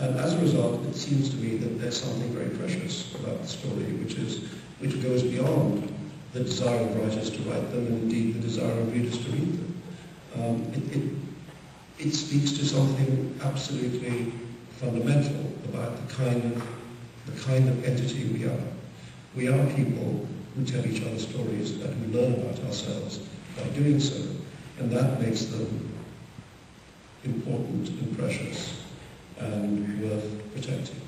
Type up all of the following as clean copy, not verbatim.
And as a result, it seems to me that there's something very precious about the story, which goes beyond the desire of writers to write them, and indeed the desire of readers to read them. It speaks to something absolutely fundamental about the kind of entity we are. We are people who tell each other stories and who learn about ourselves by doing so, and that makes them important and precious and worth protecting.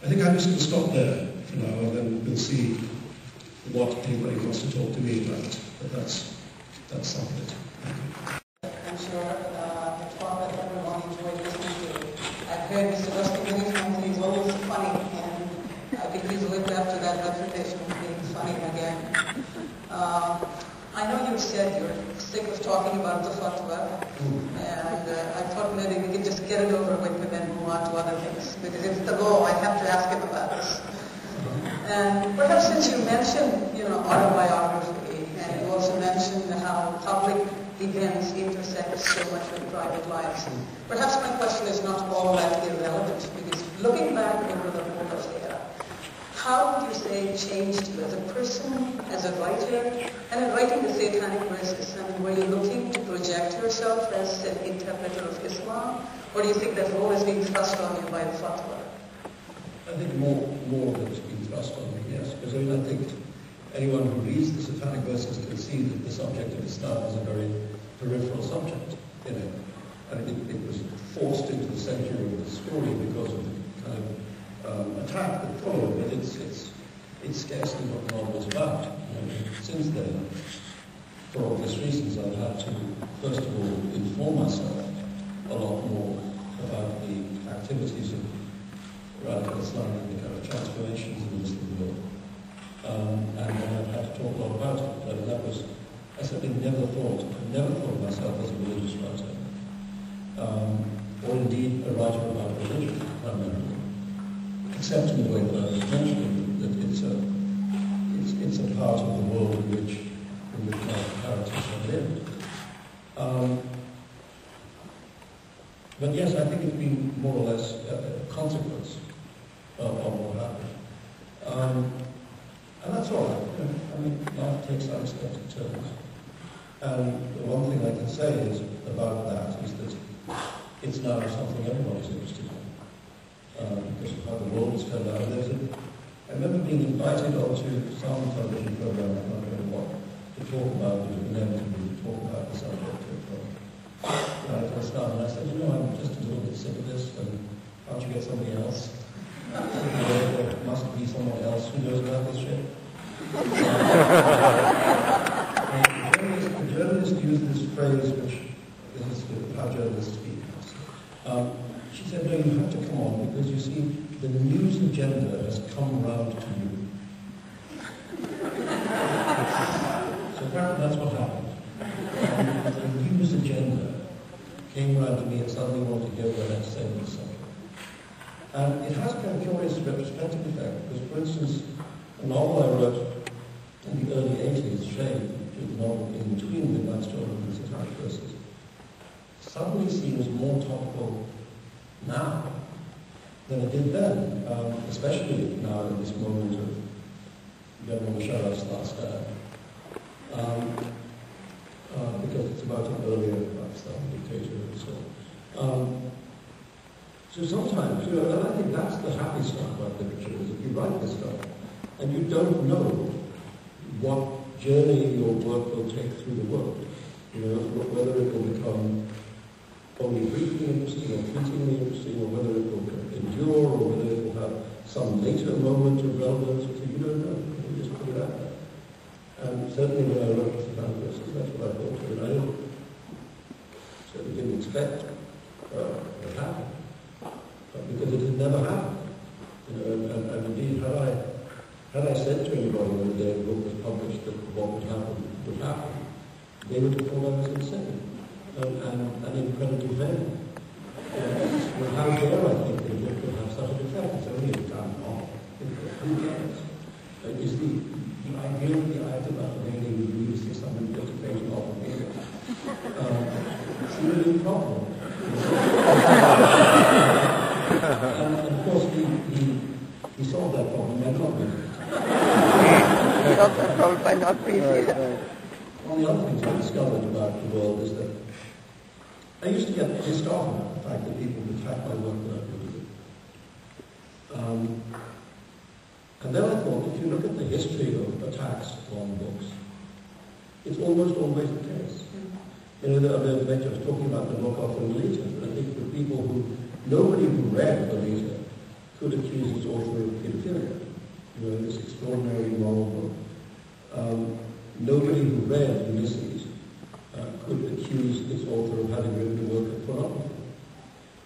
I think I'm just going to stop there for now, and then we'll see what anybody wants to talk to me about. But that's some of it. Thank you. I'm sure the talk that everyone enjoyed listening to. I've heard Mr. Rushdie many times, and he's always funny, and I think he's lived up to that reputation of being funny again. I know you said you're sick of talking about the fatwa, and I thought maybe we could just get it over with and then move on to other things, because it's the law. I have to ask him about this. And perhaps since you mentioned, autobiography, and you also mentioned how public events intersect so much with private lives, perhaps my question is not all that irrelevant, because looking back over the whole of the era, how would you say changed you as a person, as a writer, and in writing the Satanic Verses? I mean, were you looking to project yourself as an interpreter of Islam, or do you think that role is being thrust on you by the fatwa? I think more of it is being thrust on me, yes. Because I think anyone who reads the Satanic Verses can see that the subject of Islam is a very peripheral subject. And it was forced into the center of the story because of the kind of attack that followed, but it's scarcely what the novel is about. Since then, for obvious reasons, I've had to, first of all, inform myself a lot more about the activities of radical Islam and the kind of transformations in the Muslim world. And then I've had to talk a lot about it. And that was, I certainly never thought of myself as a religious writer, or indeed a writer about religion, primarily. Except in the way that I was mentioning, that it's a part of the world in which my characters have lived. But yes, I think it's been more or less a consequence of what happened. And that's all right. I mean, life takes unexpected turns. And the one thing I can say is about that is that it's now something everybody's interested in. Because of how the world has turned out. I remember being invited onto some television program, I don't know what, to talk about, inevitably to talk about the subject of radical Islam. And I said, I'm just a little bit sick of this, and can't you get somebody else? There must be someone else who knows about this shit. The journalist used this phrase, which is how journalists speak. She said, no, you have to come on, because you see, the news agenda has come round to you. So apparently that's what happened. The news agenda came round to me and suddenly wanted to go where I had to say something. And it has kind of curious retrospective effect, because, for instance, a novel I wrote in the early 80s, Shade, which is a novel in between Midnight Story and Satanic Verses, suddenly seems more topical now than it did then, especially now in this moment of General Musharraf's last stand, because it's about an earlier Pakistani dictator and so on. So sometimes, and I think that's the happy stuff about literature, is if you write this stuff and you don't know what journey your work will take through the world, whether it will become only briefly interesting or fleetingly interesting, or whether it will endure, or whether it will have some later moment of relevance, so you don't know. You just put it out there. And certainly when I wrote the Satanic Verses, that's what I thought, and I certainly didn't expect it happened, because it had never happened. And indeed, had I said to anybody when the day the book was published that what would happen, they would have thought I was insane. And incredibly vain. How dare I think that it could have such an effect? It's only a damn novel. Who cares? Is the idea of the item of really reads to some interpretation of it? It's really a problem. One of the other things I discovered about the world is that I used to get pissed off about the fact that people would attack my work without doing it. And then I thought, if you look at the history of attacks on books, it's almost always the case. You know, the other day I was talking about the book of Lolita, and I think the people nobody who read Lolita could accuse its author of pedophilia. You know, this extraordinary moral book. Nobody who read Ulysses could accuse its author of having written a work of pornography.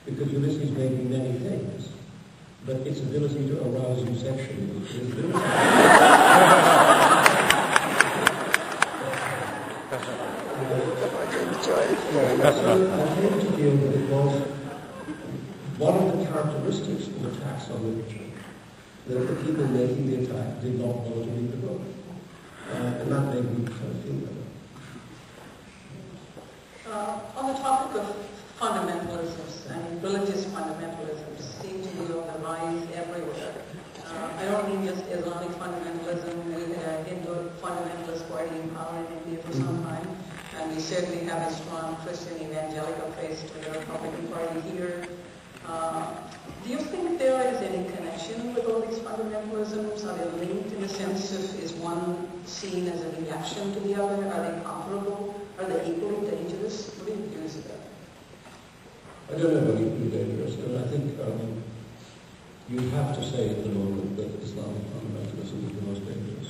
Because Ulysses may be many things, but its ability to arouse you sexually is limited. So I came to feel that it was one of the characteristics of attacks on literature, that the people making the attack did not want to read the book. And that made me kind of feel better. On the topic of fundamentalisms and religious fundamentalisms seem to be on the rise everywhere. I don't mean just Islamic fundamentalism. We had a Hindu fundamentalist party in power in India for some time, and we certainly have a strong Christian evangelical face to the Republican Party here. Do you think there is any connection with all these fundamentalisms? Are they linked in the sense of, is one seen as a reaction to the other? Are they comparable? Are they equally dangerous? What do you think of that? I don't know about equally dangerous, and I think you have to say at the moment that Islamic fundamentalism is the most dangerous,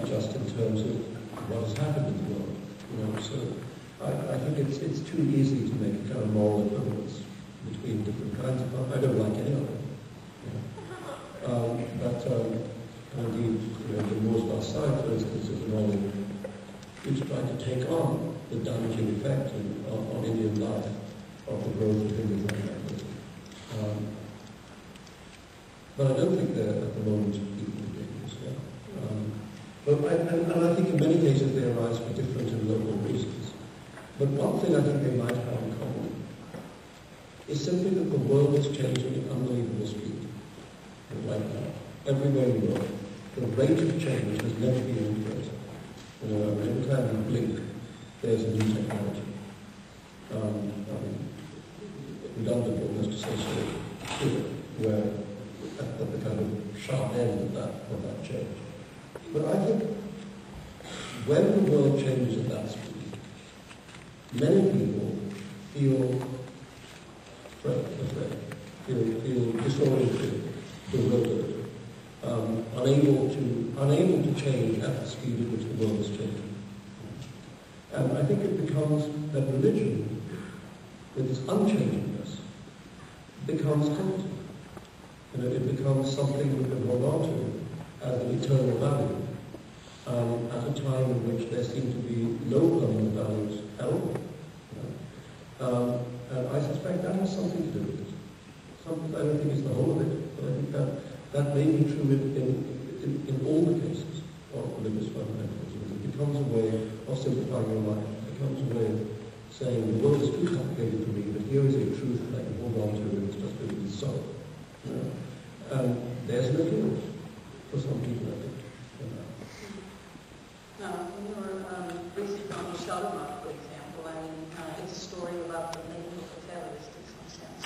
just in terms of what has happened in the world. You know, so I think it's too easy to make a kind of moral equivalence between different kinds of fun. I don't like any of them. Indeed, you know, the Moore's Law side, for instance, is a novel which tried to take on the damaging effect on Indian life of the growth of Hindu fundamentalism. But I don't think they're at the moment equally dangerous. And I think in many cases they arise for different and local reasons. But one thing I think they might have in common is simply that the world is changing at unbelievable speed right now. Everywhere you go, the rate of change has never been any greater. You know, every time you blink, there's a new technology. Redundant almost to say so, where at the kind of sharp end of that change. But I think when the world changes at that speed, many people feel feel disoriented, bewildered, unable to change at the speed at which the world is changing. And I think it becomes that religion, with its unchangingness, becomes comforting. You know, it becomes something we can hold on to as an eternal value, at a time in which there seem to be no permanent values at all. And I suspect that has something to do with it. I don't think it's the whole of it, but I think that may be true in all the cases of religious fundamentalism. It becomes a way of simplifying your life. It becomes a way of saying the world is too complicated for me, but here is a truth that I can hold on to, and it's just going to be so. You know? And there's an appeal for some people, I think. Now, we were recently on Salman, for example. I mean, it's a story about the making of a terrorist in some sense.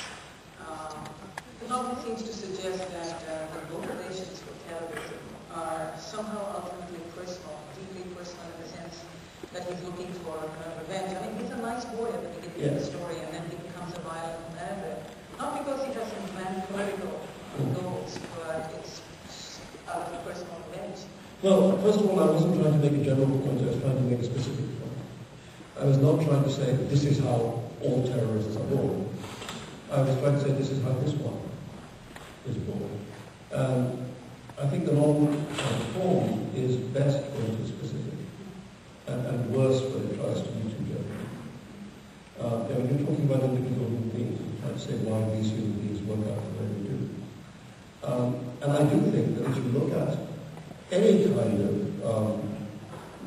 The novel seems to suggest that the motivations for terrorism are somehow ultimately personal, deeply personal in the sense that he's looking for revenge. I mean, he's a nice boy at the beginning of the story, and then he becomes a violent murderer. Not because he has some grand political goals, but it's out of personal revenge. Well, first of all, I wasn't trying to make a general point, I was trying to make a specific point. I was not trying to say this is how all terrorists are born. I was trying to say this is how this one is born. I think the novel form is best when it is specific, and worse when it tries to be too general. When you're talking about individual human beings, you can't say why these human beings work out the way they do. And I do think that if you look at any kind of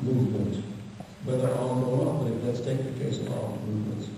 movement, whether armed or not, let's take the case of armed movements,